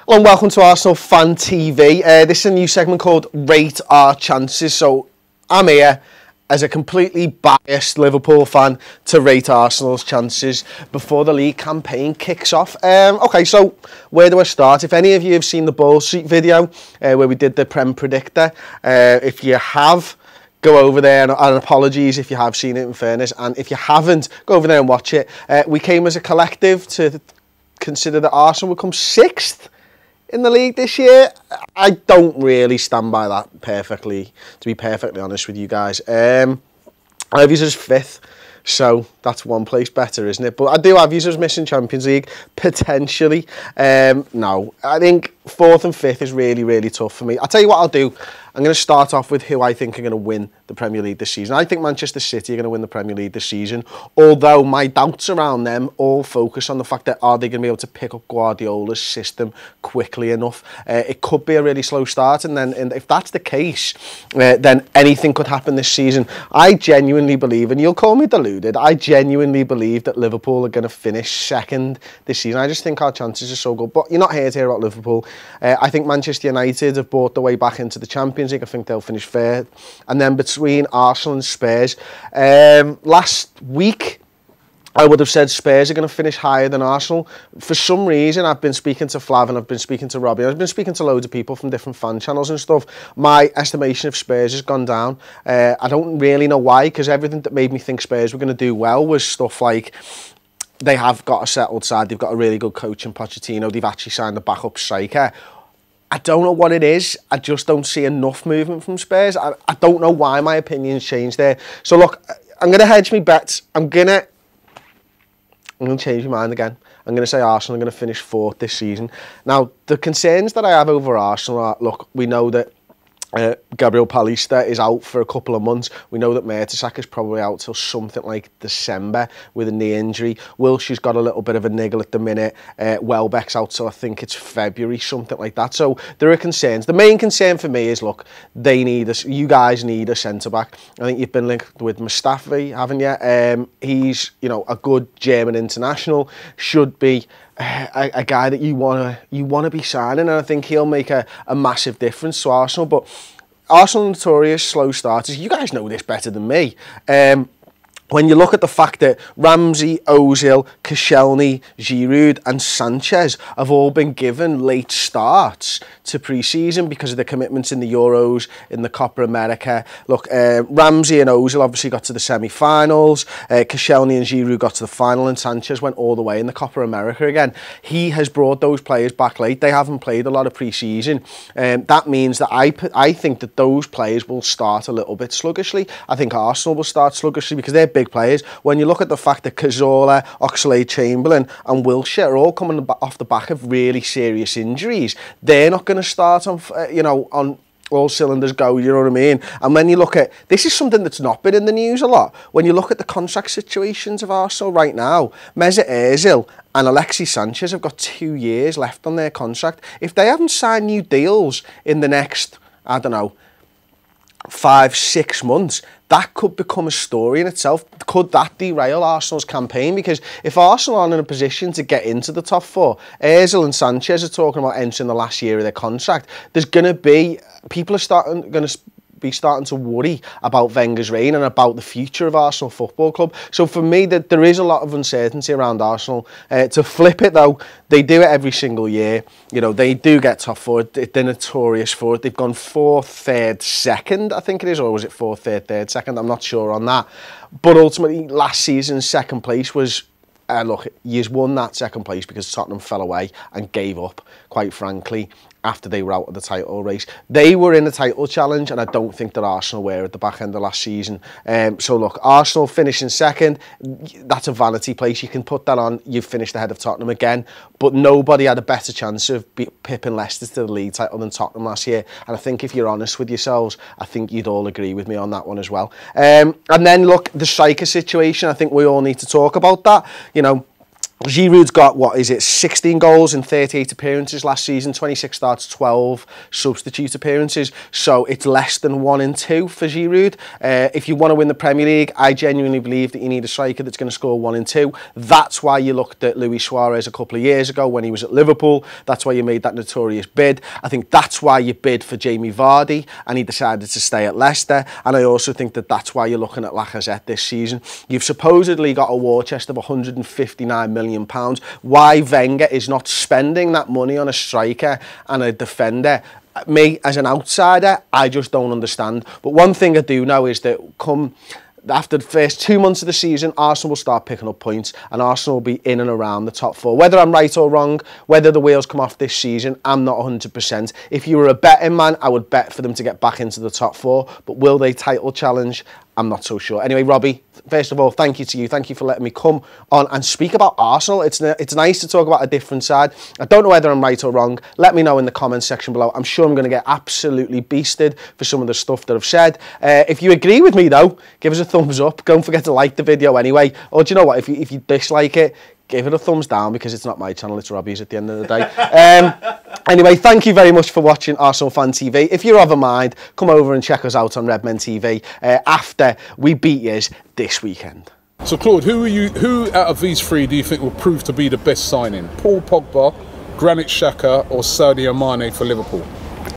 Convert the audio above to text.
Hello and welcome to Arsenal Fan TV. This is a new segment called Rate Our Chances. So I'm here as a completely biased Liverpool fan to rate Arsenal's chances before the league campaign kicks off. Okay, so where do I start? If any of you have seen the Ball Street video where we did the Prem Predictor, if you have, go over there, and apologies if you have seen it in fairness, and if you haven't, go over there and watch it. We came as a collective to consider that Arsenal would come 6th in the league this year. I don't really stand by that perfectly, to be perfectly honest with you guys. I have you as 5th, so that's one place better, isn't it? But I do have you as missing Champions League, potentially. No, I think 4th and 5th is really, really tough for me. I'll tell you what I'll do. I'm going to start off with who I think are going to win the Premier League this season. I think Manchester City are going to win the Premier League this season, although my doubts around them all focus on the fact that are they going to be able to pick up Guardiola's system quickly enough. It could be a really slow start, and if that's the case, then anything could happen this season. I genuinely believe, and you'll call me deluded, I genuinely believe that Liverpool are going to finish 2nd this season. I just think our chances are so good. But you're not here to hear about Liverpool. I think Manchester United have bought their way back into the Champions League. I think they'll finish 3rd. And then between Arsenal and Spurs, last week I would have said Spurs are going to finish higher than Arsenal. For some reason, I've been speaking to Flav and I've been speaking to Robbie. I've been speaking to loads of people from different fan channels and stuff. My estimation of Spurs has gone down. I don't really know why, because everything that made me think Spurs were going to do well was stuff like they have got a settled side, they've got a really good coach in Pochettino, they've actually signed a backup striker. I don't know what it is. I just don't see enough movement from Spurs. I don't know why my opinion's changed there. So look, I'm going to hedge my bets. I'm going to change my mind again. I'm going to say Arsenal are going to finish 4th this season. Now, the concerns that I have over Arsenal are, look, we know that Gabriel Palista is out for a couple of months. We know that Mertesacker is probably out till something like December with a knee injury. Wilshire's got a little bit of a niggle at the minute. Welbeck's out till I think it's February, something like that. So there are concerns. The main concern for me is, look, you guys need a centre-back. I think you've been linked with Mustafi, haven't you? He's, a good German international, should be a guy that you wanna be signing, and I think he'll make a massive difference to Arsenal. But Arsenal notorious slow starters. You guys know this better than me. When you look at the fact that Ramsey, Ozil, Koscielny, Giroud and Sanchez have all been given late starts to pre-season because of the commitments in the Euros, in the Copa America. Look, Ramsey and Ozil obviously got to the semi-finals. Koscielny and Giroud got to the final, and Sanchez went all the way in the Copa America again. He has brought those players back late. They haven't played a lot of pre-season. That means that I think that those players will start a little bit sluggishly. I think Arsenal will start sluggishly because they're big players. When you look at the fact that Cazorla, Oxlade-Chamberlain and Wilshere are all coming off the back of really serious injuries, they're not going to start on on all cylinders go, you know what I mean? And when you look at, this is something that's not been in the news a lot, when you look at the contract situations of Arsenal right now, Mesut Ozil and Alexis Sanchez have got 2 years left on their contract. If they haven't signed new deals in the next, I don't know, 5-6 months, that could become a story in itself. Could that derail Arsenal's campaign? Because if Arsenal are in a position to get into the top 4, Ozil and Sanchez are talking about entering the last year of their contract. There's going to be, people are going to be starting to worry about Wenger's reign and about the future of Arsenal Football Club. So for me, that there is a lot of uncertainty around Arsenal. To flip it though, they do it every single year. They do get top 4. They're notorious for it. They've gone 4th, 3rd, 2nd, I think it is, or was it 4th, 3rd, 3rd, 2nd? I'm not sure on that. But ultimately, last season's 2nd place was, look, you won that 2nd place because Tottenham fell away and gave up, quite frankly, after they were out of the title race. They were in the title challenge, and I don't think that Arsenal were at the back end of last season. So look, Arsenal finishing 2nd, that's a vanity place. You can put that on, you've finished ahead of Tottenham again, but nobody had a better chance of pipping Leicester to the league title than Tottenham last year. And I think if you're honest with yourselves, I think you'd all agree with me on that one as well. And then look, the striker situation, I think we all need to talk about that. Giroud's got, what is it, 16 goals in 38 appearances last season, 26 starts, 12 substitute appearances. So it's less than 1 in 2 for Giroud. If you want to win the Premier League, I genuinely believe that you need a striker that's going to score 1 in 2. That's why you looked at Luis Suarez a couple of years ago when he was at Liverpool. That's why you made that notorious bid. I think that's why you bid for Jamie Vardy and he decided to stay at Leicester. And I also think that that's why you're looking at Lacazette this season. You've supposedly got a war chest of £159 million. Why Wenger is not spending that money on a striker and a defender, me as an outsider, I just don't understand. But one thing I do know is that after the first 2 months of the season, Arsenal will start picking up points and Arsenal will be in and around the top 4. Whether I'm right or wrong, whether the wheels come off this season, I'm not 100%. If you were a betting man, I would bet for them to get back into the top 4. But will they title challenge? I'm not so sure. Anyway, Robbie, first of all, thank you to you. Thank you for letting me come on and speak about Arsenal. It's nice to talk about a different side. I don't know whether I'm right or wrong. Let me know in the comments section below. I'm sure I'm going to get absolutely beasted for some of the stuff that I've said. If you agree with me, though, give us a thumbs up. Don't forget to like the video anyway. Or do you know what? If you dislike it, give it a thumbs down because it's not my channel, it's Robbie's at the end of the day. Anyway, thank you very much for watching Arsenal Fan TV. If you're of a mind, come over and check us out on MenTV after we beat yous this weekend. So Claude, who out of these three do you think will prove to be the best signing? Paul Pogba, Granit Xhaka or Sadio Mane for Liverpool?